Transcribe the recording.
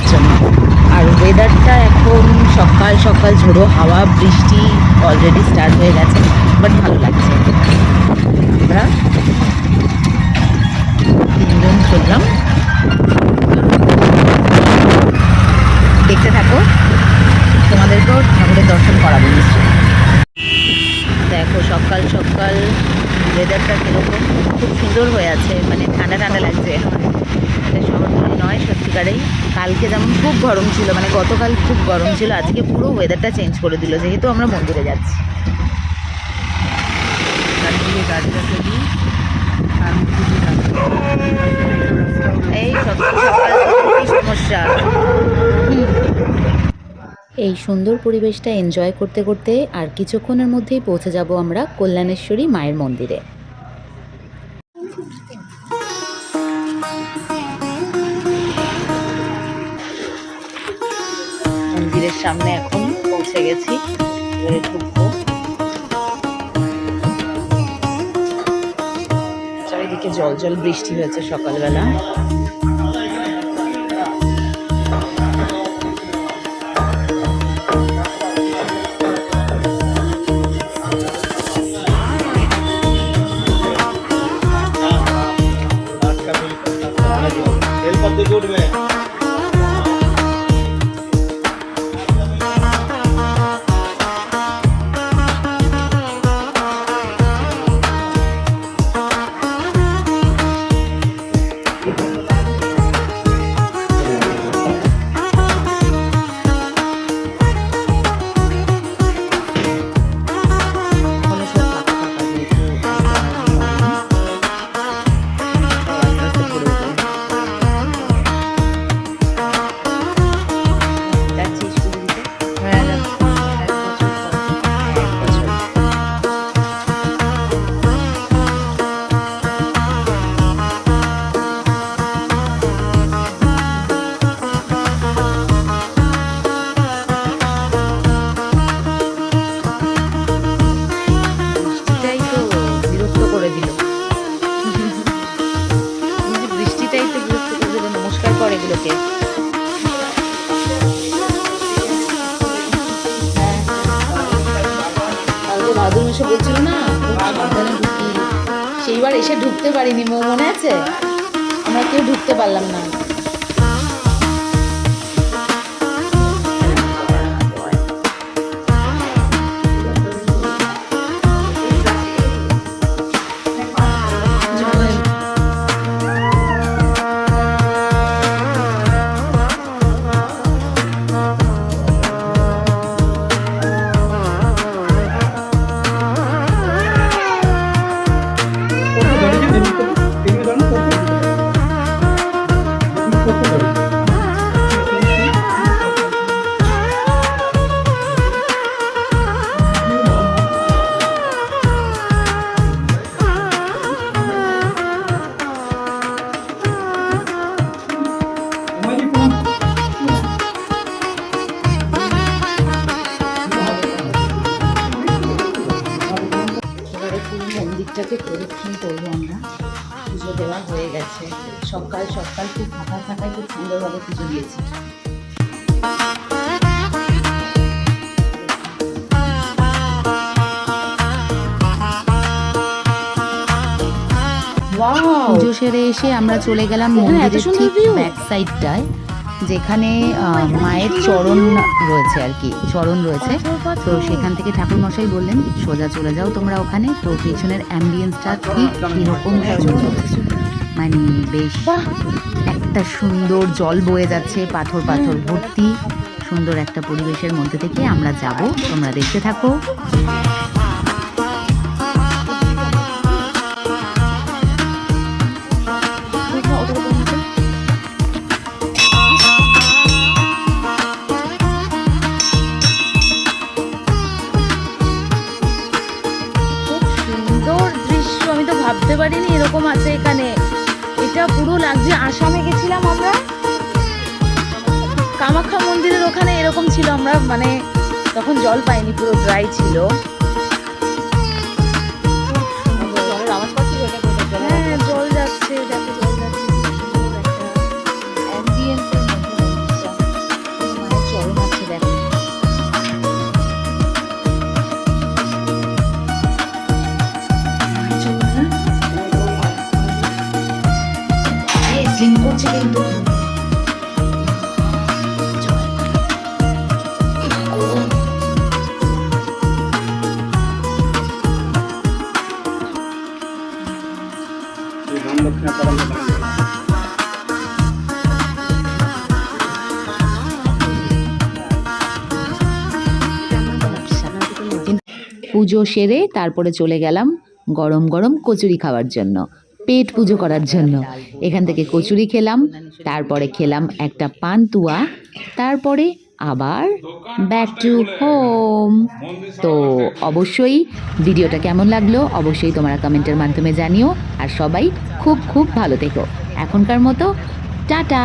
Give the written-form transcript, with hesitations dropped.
যাওয়ার জন্য। আর ওয়েদারটা এখন সকাল সকাল ঝোড়ো হাওয়া, বৃষ্টি অলরেডি স্টার্ট হয়ে গেছে, বাট ভালো লাগছে। আমরা তিনজন চললাম, দেখতে থাকো, তোমাদেরকেও ঠাকুরের দর্শন করাবো নিশ্চয়ই। দেখো সকাল সকাল ওয়েদারটা কীরকম, খুব সুন্দর হয়ে আছে, মানে ঠান্ডা ঠান্ডা লাগছে। এটা শহরতলি নয় সত্যিকারেই। কালকে যেমন খুব গরম ছিল, মানে গতকাল খুব গরম ছিল, আজকে পুরো ওয়েদারটা চেঞ্জ করে দিল, যেহেতু আমরা মন্দিরে যাচ্ছি। এই সকাল কি সমস্যা। এই সুন্দর পরিবেশটা এনজয় করতে করতে আর কিছুক্ষণের মধ্যেই পৌঁছে যাব আমরা কল্যাণেশ্বরী মায়ের মন্দিরে। মন্দিরের সামনে এখন পৌঁছে গেছি, এবারে ঢুকবো। চারিদিকে জল জল বৃষ্টি হয়েছে সকালবেলা। ভাদুর এসে বলছিল না সাবধানে ঢুকি, সেইবার এসে ঢুকতে পারিনি, মনে আছে? আমরা কেউ ঢুকতে পারলাম না। মন্দিরটাকে প্রদক্ষিণ করবো আমরা। পুজো দেওয়া হয়ে গেছে, সকাল সকাল খুব ফাঁকা ফাঁকায় খুব সুন্দরভাবে পুজো দিয়েছি। পুজো সেরে এসে আমরা চলে গেলাম মন্দিরের ঠিক ব্যাক সাইডটায়, যেখানে মায়ের চরণ রয়েছে আর কি, চরণ রয়েছে। তো সেখান থেকে ঠাকুর মশাই বললেন সোজা চলে যাও তোমরা ওখানে। তো পেছনের অ্যাম্বিয়েন্সটা ঠিক এরকম সুন্দর, মানে বেশ একটা সুন্দর জল বয়ে যাচ্ছে, পাথর পাথর ভর্তি, সুন্দর একটা পরিবেশের মধ্যে থেকে আমরা যাব, তোমরা দেখতে থাকো। ভাবতে পারিনি এরকম আছে এখানে, এটা পুরো লাগছে আসামে গেছিলাম আমরা, কামাখ্যা মন্দিরের ওখানে এরকম ছিল, আমরা মানে তখন জল পাইনি, পুরো ড্রাই ছিল। হ্যাঁ জল যাচ্ছে, দেখো জল যাচ্ছে। পুজো সেরে তারপরে চলে গেলাম গরম গরম কচুরি খাওয়ার জন্য, পেট পুজো করার জন্য। এখান থেকে কচুরি খেলাম, তারপরে খেলাম একটা পান্তুয়া, তারপরে আবার ব্যাক টু হোম। তো অবশ্যই ভিডিওটা কেমন লাগলো অবশ্যই তোমরা কমেন্টের মাধ্যমে জানিও। আর সবাই খুব খুব ভালো থেকো। এখনকার মতো টাটা।